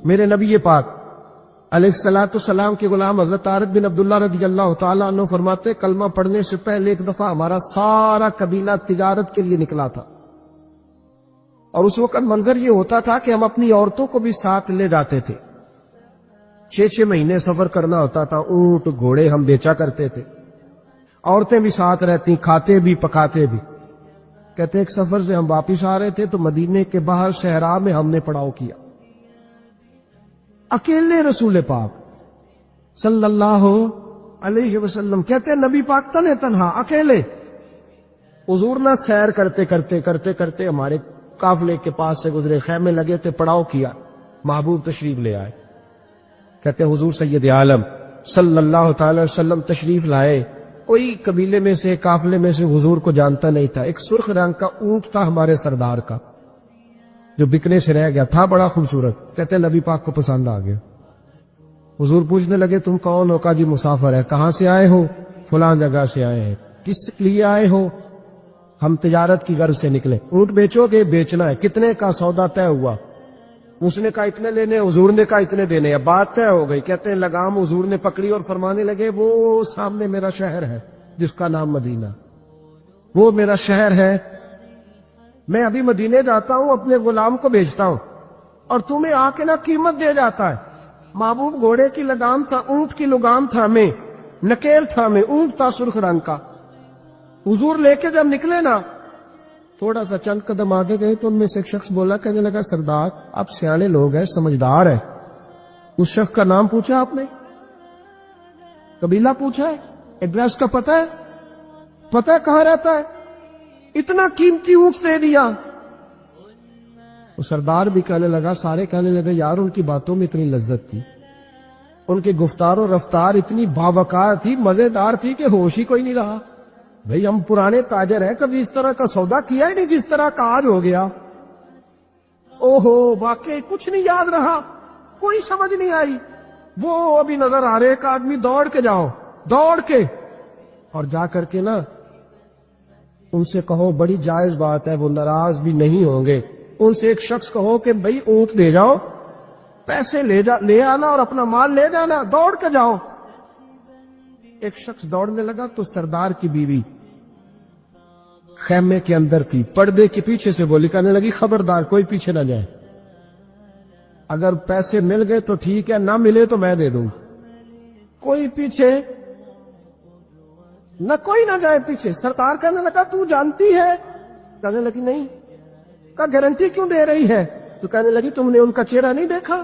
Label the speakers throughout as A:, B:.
A: میرے نبی پاک علیہ السلام کے غلام حضرت طارق بن عبداللہ رضی اللہ تعالیٰ عنہ فرماتے کلمہ پڑھنے سے پہلے ایک دفعہ ہمارا سارا قبیلہ تجارت کے لیے نکلا تھا، اور اس وقت منظر یہ ہوتا تھا کہ ہم اپنی عورتوں کو بھی ساتھ لے جاتے تھے۔ 6 مہینے سفر کرنا ہوتا تھا، اونٹ گھوڑے ہم بیچا کرتے تھے، عورتیں بھی ساتھ رہتی، کھاتے بھی پکاتے بھی۔ کہتے ایک سفر سے ہم واپس آ رہے تھے تو مدینے کے باہر صحرا میں ہم نے پڑاؤ کیا، اکیلے رسول پاک صلی اللہ علیہ وسلم، کہتے نبی پاک تنہا اکیلے۔ حضور نہ سیر کرتے ہمارے قافلے کے پاس سے گزرے، خیمے لگے تھے، پڑاؤ کیا، محبوب تشریف لے آئے۔ کہتے حضور سید عالم صلی اللہ تعالی وسلم تشریف لائے، کوئی قبیلے میں سے قافلے میں سے حضور کو جانتا نہیں تھا۔ ایک سرخ رنگ کا اونٹ تھا ہمارے سردار کا جو بکنے سے رہ گیا تھا، بڑا خوبصورت۔ کہتے نبی پاک کو پسند آ گیا۔ حضور پوچھنے لگے تم کون ہو؟ کہا جی مسافر ہے۔ کہاں سے آئے ہو؟ فلاں جگہ سے آئے ہیں۔ کس لیے آئے ہو؟ ہم تجارت کی غرض سے نکلے۔ اونٹ بیچو گے؟ بیچنا ہے۔ کتنے کا سودا طے ہوا؟ اس نے کہا اتنے لینے، حضور نے کہا اتنے دینے، اب بات طے ہو گئی۔ کہتے ہیں لگام حضور نے پکڑی اور فرمانے لگے وہ سامنے میرا شہر ہے جس کا نام مدینہ، وہ میرا شہر ہے، میں ابھی مدینے جاتا ہوں، اپنے غلام کو بھیجتا ہوں اور تمہیں آ کے نہ قیمت دے جاتا ہے۔ محبوب گھوڑے کی لگام تھا، اونٹ کی لگام تھا، میں نکیل تھا، میں اونٹ تھا سرخ رنگ کا۔ حضور لے کے جب نکلے نا، تھوڑا سا چند قدم آگے گئے تو ان میں سے ایک شخص بولا، کہنے لگا سردار آپ سیانے لوگ ہیں، سمجھدار ہیں، اس شخص کا نام پوچھا آپ نے؟ قبیلہ پوچھا ہے؟ ایڈریس کا پتہ ہے؟ پتہ ہے کہاں رہتا ہے؟ اتنا قیمتی اونٹ دے دیا۔ وہ سردار بھی کہنے لگا، سارے کہنے لگے یار ان کی باتوں میں اتنی لذت تھی، ان کے گفتار و رفتار اتنی باوقار تھی، مزیدار تھی کہ ہوش ہی کوئی نہیں رہا۔ بھئی ہم پرانے تاجر ہیں، کبھی اس طرح کا سودا کیا ہی نہیں جس طرح کا آج ہو گیا۔ اوہو واقعی کچھ نہیں یاد رہا، کوئی سمجھ نہیں آئی۔ وہ ابھی نظر آ رہے، ایک آدمی دوڑ کے جاؤ، دوڑ کے اور جا کر کے نا ان سے کہو، بڑی جائز بات ہے، وہ ناراض بھی نہیں ہوں گے۔ ان سے ایک شخص کہو کہ بھئی اونٹ دے جاؤ، پیسے لے آنا اور اپنا مال لے جانا، دوڑ کے جاؤ۔ ایک شخص دوڑنے لگا تو سردار کی بیوی خیمے کے اندر تھی، پردے کے پیچھے سے بولی، کہنے لگی خبردار کوئی پیچھے نہ جائے، اگر پیسے مل گئے تو ٹھیک ہے، نہ ملے تو میں دے دوں، کوئی پیچھے نہ، کوئی نہ جائے پیچھے۔ سردار کہنے لگا تو جانتی ہے؟ کہنے لگی نہیں۔ کہا گارنٹی کیوں دے رہی ہے؟ تو کہنے لگی تم نے ان کا چہرہ نہیں دیکھا؟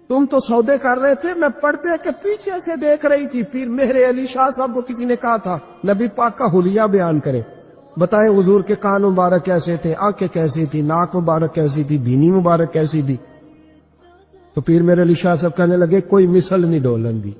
A: تم تو سودے کر رہے تھے، میں پردے کے پیچھے سے دیکھ رہی تھی۔ پیر مہر علی شاہ صاحب کو کسی نے کہا تھا نبی پاک کا حلیہ بیان کرے، بتائیں حضور کے کان مبارک کیسے تھے، آنکھیں کیسی تھی، ناک مبارک کیسی تھی، بینی مبارک کیسی تھی۔ تو پیر مہر علی شاہ صاحب کہنے لگے کوئی مثل نہیں ڈھولن دی،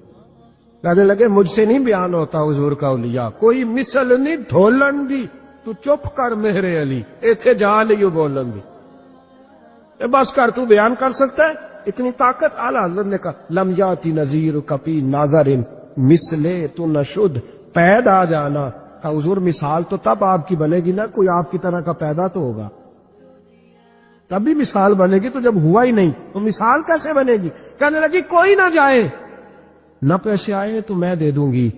A: کہنے لگے مجھ سے نہیں بیان ہوتا حضور کا حلیہ، کوئی مثل نہیں ڈھولن دی، تو چپ کر مہر علی، ایتھے جا لیو بولن دی، بس کر، تو بیان کر سکتا ہے؟ اتنی طاقت اعلیٰ حضرت نے کہا لم یاتی نذیر کپی ناظرن مثلے تو نشد، پیدا جانا۔ کہا حضور مثال تو تب آپ کی بنے گی نا، کوئی آپ کی طرح کا پیدا تو ہوگا، تب بھی مثال بنے گی، تو جب ہوا ہی نہیں تو مثال کیسے بنے گی؟ کہنے لگی کوئی نہ جائے، نہ پیسے آئے تو میں دے دوں گی۔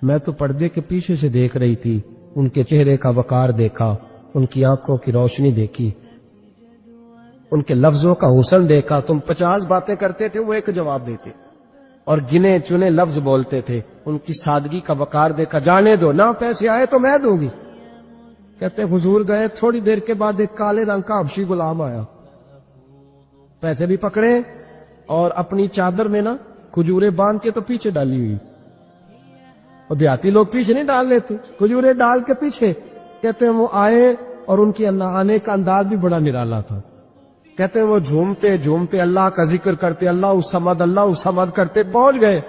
A: میں تو پردے کے پیچھے سے دیکھ رہی تھی، ان کے چہرے کا وقار دیکھا، ان کی آنکھوں کی روشنی دیکھی، ان کے لفظوں کا حسن دیکھا۔ تم 50 باتیں کرتے تھے، وہ ایک جواب دیتے، اور گنے چنے لفظ بولتے تھے، ان کی سادگی کا وقار دیکھا۔ جانے دو، نہ پیسے آئے تو میں دوں گی۔ کہتے حضور گئے، تھوڑی دیر کے بعد ایک کالے رنگ کا حبشی غلام آیا، پیسے بھی پکڑے اور اپنی چادر میں نا کھجورے باندھ کے تو پیچھے ڈالی ہوئی، اور دیہاتی لوگ پیچھے نہیں ڈال لیتے، کھجورے ڈال کے پیچھے۔ کہتے ہیں وہ آئے اور ان کی آنے کا انداز بھی بڑا نرالا تھا۔ کہتے ہیں وہ جھومتے جھومتے اللہ کا ذکر کرتے، اللہ الصمد کرتے پہنچ گئے،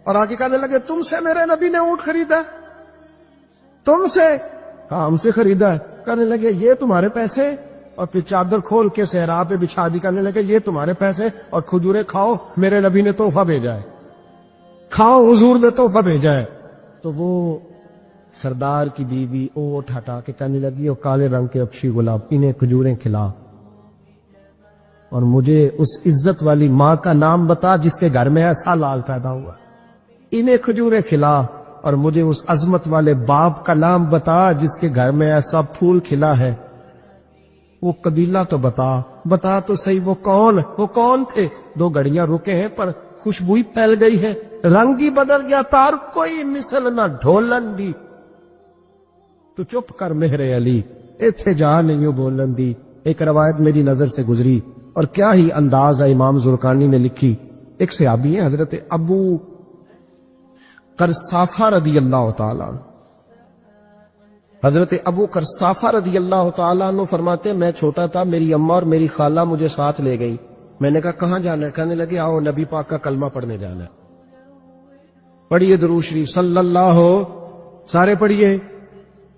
A: اور آگے کہنے لگے تم سے میرے نبی نے اونٹ خریدا؟ تم سے؟ ہاں ہم سے خریدا ہے۔ کہنے لگے یہ تمہارے پیسے؟ اور پھر چادر کھول کے صحرا پہ بچھا دی، کہنے لگے یہ تمہارے پیسے، اور کھجورے کھاؤ، میرے نبی نے تحفہ بھیجا ہے، کھاؤ، حضور نے تحفہ بھیجا ہے۔ تو وہ سردار کی بیوی اوٹ ہٹا کے کہنے لگی اور کالے رنگ کے اکشی گلاب انہیں کھجوریں کھلا اور مجھے اس عزت والی ماں کا نام بتا جس کے گھر میں ایسا لال پیدا ہوا. انہیں کھجوریں کھلا اور مجھے اس عظمت والے باپ کا نام بتا جس کے گھر میں ایسا پھول کھلا ہے. وہ قبیلہ تو بتا تو صحیح وہ کون تھے. 2 گھڑیاں رکے ہیں پر خوشبوئی پھیل گئی ہے, رنگ ہی بدل گیا, تار کوئی مثل نہ ڈھولن دی. تو چپ کر مہر علی ایتھے جا نہیں بولن دی. ایک روایت میری نظر سے گزری اور کیا ہی انداز ہے امام زرقانی نے لکھی. ایک صحابی ہیں حضرت ابو قرصافہ رضی اللہ تعالیٰ عنہ. حضرت ابو قرصافہ رضی اللہ تعالیٰ عنہ فرماتے میں چھوٹا تھا, میری اماں اور میری خالہ مجھے ساتھ لے گئی. میں نے کہا کہاں جانا ہے؟ کہنے لگے آؤ نبی پاک کا کلمہ پڑھنے جانا ہے. پڑھیے درود شریف صلی اللہ, سارے پڑھیے,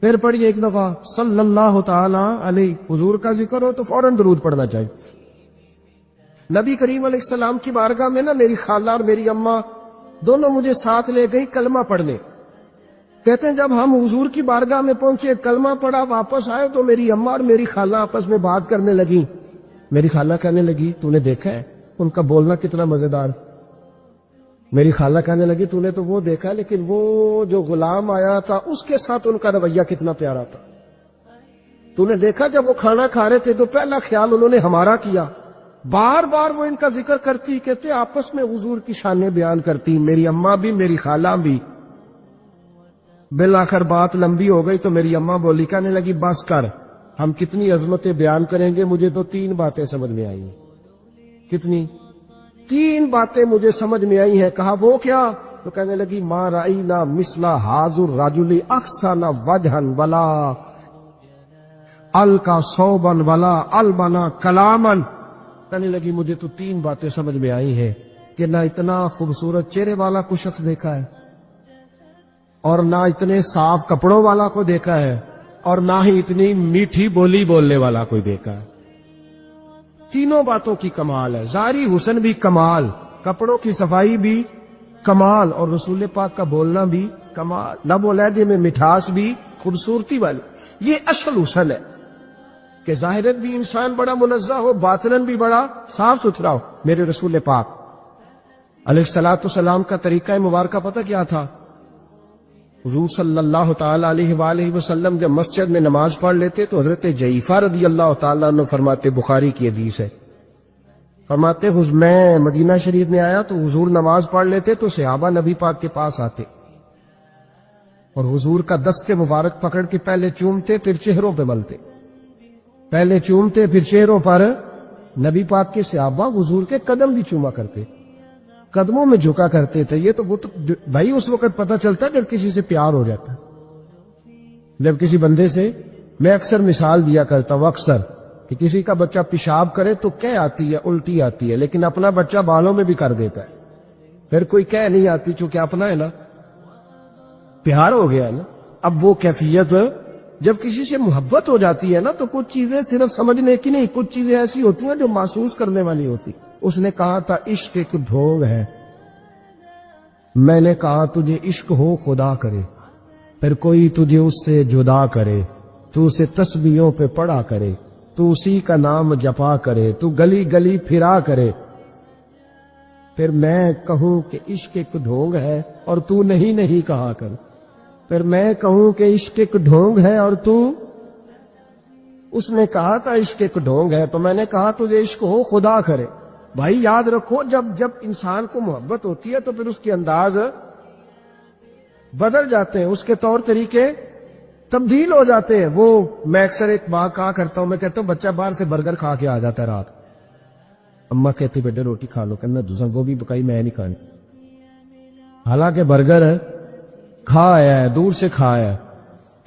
A: پھر پڑھیے ایک دفعہ صلی اللہ تعالی علیہ. حضور کا ذکر ہو تو فوراً درود پڑھنا چاہیے. نبی کریم علیہ السلام کی بارگاہ میں نا میری خالہ اور میری اماں دونوں مجھے ساتھ لے گئی کلمہ پڑھنے. کہتے ہیں جب ہم حضور کی بارگاہ میں پہنچے, کلمہ پڑھا, واپس آئے تو میری اماں اور میری خالہ آپس میں بات کرنے لگی. میری خالہ کہنے لگی تو نے دیکھا ہے ان کا بولنا کتنا مزیدار. میری خالہ کہنے لگی تو نے تو وہ دیکھا لیکن وہ جو غلام آیا تھا اس کے ساتھ ان کا رویہ کتنا پیارا تھا. تو نے دیکھا جب وہ کھانا کھا رہے تھے تو پہلا خیال انہوں نے ہمارا کیا. بار بار وہ ان کا ذکر کرتی, کہتے آپس میں حضور کی شانیں بیان کرتی, میری اماں بھی میری خالہ بھی. بالآخر بات لمبی ہو گئی تو میری اماں بولی, کہنے لگی بس کر, ہم کتنی عظمتیں بیان کریں گے, مجھے تو 3 باتیں سمجھ میں آئی ہیں. کتنی؟ 3 باتیں مجھے سمجھ میں آئی ہیں. کہا وہ کیا؟ تو کہنے لگی ما رأینا مثل حاضر الرجل احسن وجہا ولا القا صوبا ولا البنا کلاما. کہنے لگی مجھے تو 3 باتیں سمجھ میں آئی ہیں کہ نہ اتنا خوبصورت چہرے والا کوئی شخص دیکھا ہے اور نہ اتنے صاف کپڑوں والا کو دیکھا ہے اور نہ ہی اتنی میٹھی بولی بولنے والا کوئی دیکھا ہے. 3 باتوں کی کمال ہے. ظاہری حسن بھی کمال, کپڑوں کی صفائی بھی کمال, اور رسول پاک کا بولنا بھی کمال, لب و لہجے میں مٹھاس بھی خوبصورتی والی. یہ اصل حسن ہے کہ ظاہرت بھی انسان بڑا منزہ ہو, باطنن بھی بڑا صاف ستھرا ہو. میرے رسول پاک علیہ الصلوۃ والسلام کا طریقہ مبارکہ پتہ کیا تھا؟ حضور صلی اللہ تعالی علیہ وآلہ وسلم جب مسجد میں نماز پڑھ لیتے تو حضرت جعفر رضی اللہ تعالیٰ عنہ فرماتے, بخاری کی حدیث ہے, فرماتے میں مدینہ شریف میں آیا تو حضور نماز پڑھ لیتے تو صحابہ نبی پاک کے پاس آتے اور حضور کا دست مبارک پکڑ کے پہلے چومتے پھر چہروں پہ ملتے, پہلے چومتے پھر چہروں پر. نبی پاک کے صحابہ حضور کے قدم بھی چوما کرتے, قدموں میں جھکا کرتے تھے. یہ تو بھائی اس وقت پتہ چلتا جب کسی سے پیار ہو جاتا. جب کسی بندے سے, میں اکثر مثال دیا کرتا ہوں اکثر, کہ کسی کا بچہ پیشاب کرے تو کہہ آتی ہے, الٹی آتی ہے, لیکن اپنا بچہ بالوں میں بھی کر دیتا ہے, پھر کوئی کہہ نہیں آتی چونکہ اپنا ہے نا, پیار ہو گیا ہے نا. اب وہ کیفیت جب کسی سے محبت ہو جاتی ہے نا تو کچھ چیزیں صرف سمجھنے کی نہیں, کچھ چیزیں ایسی ہوتی ہیں جو محسوس کرنے والی ہوتی. اس نے کہا تھا عشق ایک ڈھونگ ہے, میں نے کہا تجھے عشق ہو خدا کرے, پھر کوئی تجھے اس سے جدا کرے, تو اسے تسبیحوں پہ پڑھا کرے, تو اسی کا نام جپا کرے, تو گلی گلی پھرا کرے, پھر میں کہوں کہ عشق ایک ڈھونگ ہے اور تو نہیں کہا کر, پھر میں کہوں کہ عشق ایک ڈھونگ ہے اور تو. اس نے کہا تھا عشق ایک ڈھونگ ہے تو میں نے کہا تجھے عشق ہو خدا کرے. بھائی یاد رکھو جب انسان کو محبت ہوتی ہے تو پھر اس کے انداز بدل جاتے ہیں, اس کے طور طریقے تبدیل ہو جاتے ہیں. وہ میں اکثر ایک بات کہا کرتا ہوں, میں کہتا ہوں بچہ باہر سے برگر کھا کے آ جاتا ہے رات, اماں کہتی بیٹے روٹی کھا لو, کہنا دوسرا گوبھی پکائی میں نہیں کھانی, حالانکہ برگر کھا آیا ہے, دور سے کھا آیا ہے.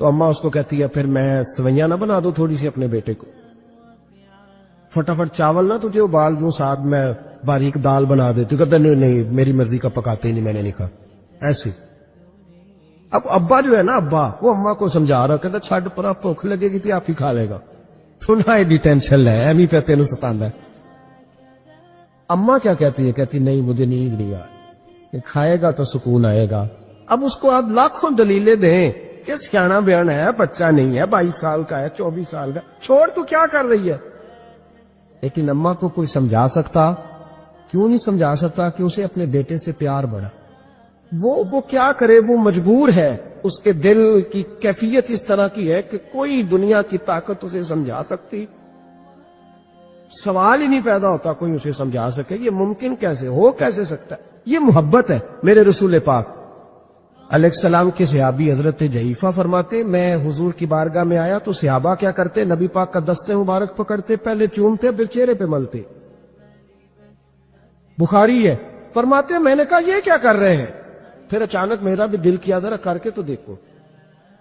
A: تو اماں اس کو کہتی ہے پھر میں سوئیاں نہ بنا دو تھوڑی سی اپنے بیٹے کو, فٹافٹ چاول نہ تجھے ابال دوں, ساتھ میں باریک دال بنا دیتی, کہتا نہیں میری مرضی کا پکاتے ہی نہیں, میں نے نہیں کھا. ایسے اب ابا جو ہے نا, ابا وہ اماں کو سمجھا رہا, کہتا چھڈ پرا, بھوک لگے گی تھی آپ ہی کھا لے گا, سنا ایڈی ٹینشن ہے ایمی پہ تینوں ستاندہ ہے. اماں کیا کہتی ہے؟ کہتی نہیں مجھے نیند نہیں آ, کھائے گا تو سکون آئے گا. اب اس کو آپ لاکھوں دلیلیں دیں کہ سیانا بیان ہے، بچہ نہیں ہے، 22 سال کا ہے، 24 سال کا، چھوڑ تو کیا کر رہی ہے؟ لیکن اماں کو کوئی سمجھا سکتا؟ کیوں نہیں سمجھا سکتا کہ اسے اپنے بیٹے سے پیار بڑھا؟ وہ کیا کرے، وہ مجبور ہے، اس کے دل کی کیفیت اس طرح کی ہے کہ کوئی دنیا کی طاقت اسے سمجھا سکتی؟ سوال ہی نہیں پیدا ہوتا کوئی اسے سمجھا سکے، یہ ممکن کیسے ہو، کیسے سکتا ہے؟ یہ محبت ہے میرے رسول پاک علیہ السلام کے صحابی حضرت جعفہ فرماتے میں حضور کی بارگاہ میں آیا تو صحابہ کیا کرتے، نبی پاک کا دست مبارک پکڑتے، پہلے چومتے پھر چہرے پہ ملتے، بخاری ہے۔ فرماتے میں نے کہا یہ کیا کر رہے ہیں؟ پھر اچانک میرا بھی دل کیا ذرا کر کے تو دیکھو،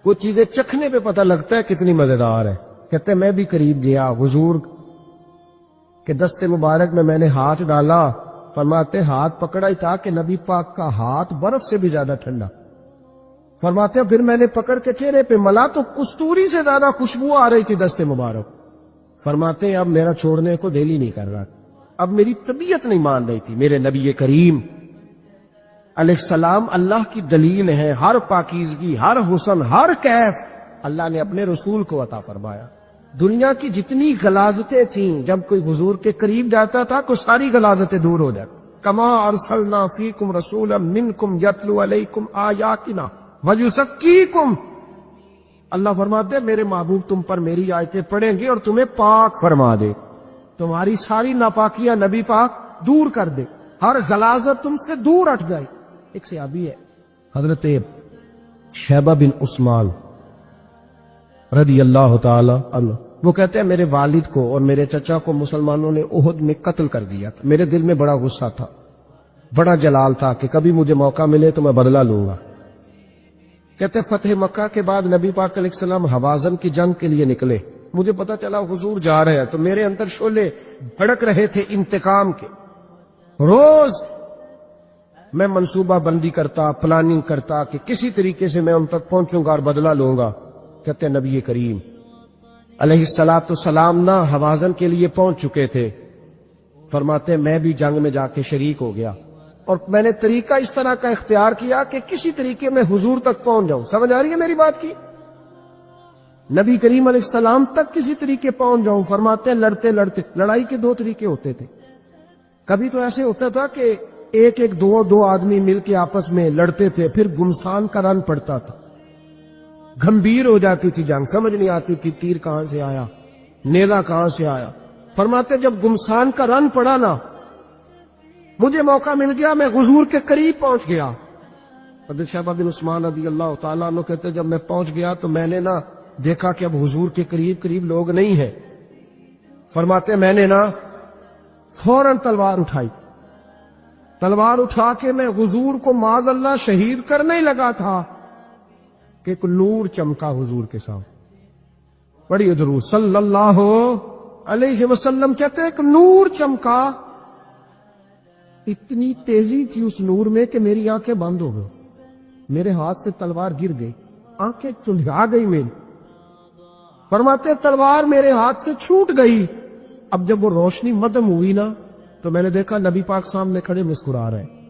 A: کچھ چیزیں چکھنے پہ پتہ لگتا ہے کتنی مزیدار ہے۔ کہتے میں بھی قریب گیا، حضور کہ دست مبارک میں نے ہاتھ ڈالا، فرماتے ہاتھ پکڑا ہی تھا کہ نبی پاک کا ہاتھ برف سے بھی زیادہ ٹھنڈا۔ فرماتے پھر میں نے پکڑ کے چہرے پہ ملا تو کستوری سے زیادہ خوشبو آ رہی تھی دست مبارک۔ فرماتے اب میرا چھوڑنے کو دل ہی نہیں کر رہا، اب میری طبیعت نہیں مان رہی تھی۔ میرے نبی کریم علیہ السلام اللہ کی دلیل ہے، ہر پاکیزگی، ہر حسن، ہر کیف اللہ نے اپنے رسول کو عطا فرمایا۔ دنیا کی جتنی غلاظتیں تھیں جب کوئی حضور کے قریب جاتا تھا تو ساری غلاظتیں دور ہو جاتی۔ کما ارسلنا فیکم رسولا منکم یتلو علیکم آیاتنا ویزکیکم، اللہ فرماتے میرے محبوب تم پر میری آیتیں پڑھیں گے اور تمہیں پاک فرما دے، تمہاری ساری ناپاکیاں نبی پاک دور کر دے، ہر غلاظت تم سے دور ہٹ جائے۔ ایک صحابی ہے حضرت شیبہ بن عثمان رضی اللہ تعالی عنہ، وہ کہتے ہیں میرے والد کو اور میرے چچا کو مسلمانوں نے احد میں قتل کر دیا تھا، میرے دل میں بڑا غصہ تھا، بڑا جلال تھا کہ کبھی مجھے موقع ملے تو میں بدلہ لوں گا۔ کہتے فتح مکہ کے بعد نبی پاک علیہ السلام حوازن کی جنگ کے لیے نکلے، مجھے پتا چلا حضور جا رہے ہیں تو میرے اندر شعلے بھڑک رہے تھے انتقام کے۔ روز میں منصوبہ بندی کرتا، پلاننگ کرتا کہ کسی طریقے سے میں ان تک پہنچوں گا اور بدلہ لوں گا۔ کہتے ہیں نبی کریم علیہ السلام نہ حوازن کے لیے پہنچ چکے تھے، فرماتے میں بھی جنگ میں جا کے شریک ہو گیا اور میں نے طریقہ اس طرح کا اختیار کیا کہ کسی طریقے میں حضور تک پہنچ جاؤں۔ سمجھ آ رہی ہے میری بات کی؟ نبی کریم علیہ السلام تک کسی طریقے پہنچ جاؤں۔ فرماتے لڑتے لڑتے، لڑائی کے 2 طریقے ہوتے تھے، کبھی تو ایسے ہوتا تھا کہ ایک دو آدمی مل کے آپس میں لڑتے تھے، پھر گمسان کا رن پڑتا تھا، گھمبیر ہو جاتی تھی جنگ، سمجھ نہیں آتی تھی تیر کہاں سے آیا، نیزہ کہاں سے آیا۔ فرماتے جب گمسان کا رن پڑا نا، مجھے موقع مل گیا، میں حضور کے قریب پہنچ گیا۔ حضرت شیبہ بن عثمان رضی اللہ تعالیٰ عنہ کہتے جب میں پہنچ گیا تو میں نے نا دیکھا کہ اب حضور کے قریب لوگ نہیں ہیں۔ فرماتے میں نے نا فوراً تلوار اٹھائی، تلوار اٹھا کے میں حضور کو معاذ اللہ شہید کرنے ہی لگا تھا کہ ایک نور چمکا حضور کے سامنے۔ پڑھیے درود صلی اللہ علیہ وسلم، کہتے ایک نور چمکا، اتنی تیزی تھی اس نور میں کہ میری آنکھیں بند ہو گئی، میرے ہاتھ سے تلوار گر گئی، آنکھیں چندھا گئی میری۔ فرماتے تلوار میرے ہاتھ سے چھوٹ گئی۔ اب جب وہ روشنی مدھم ہوئی نا تو میں نے دیکھا نبی پاک سامنے کھڑے مسکرا رہے ہیں۔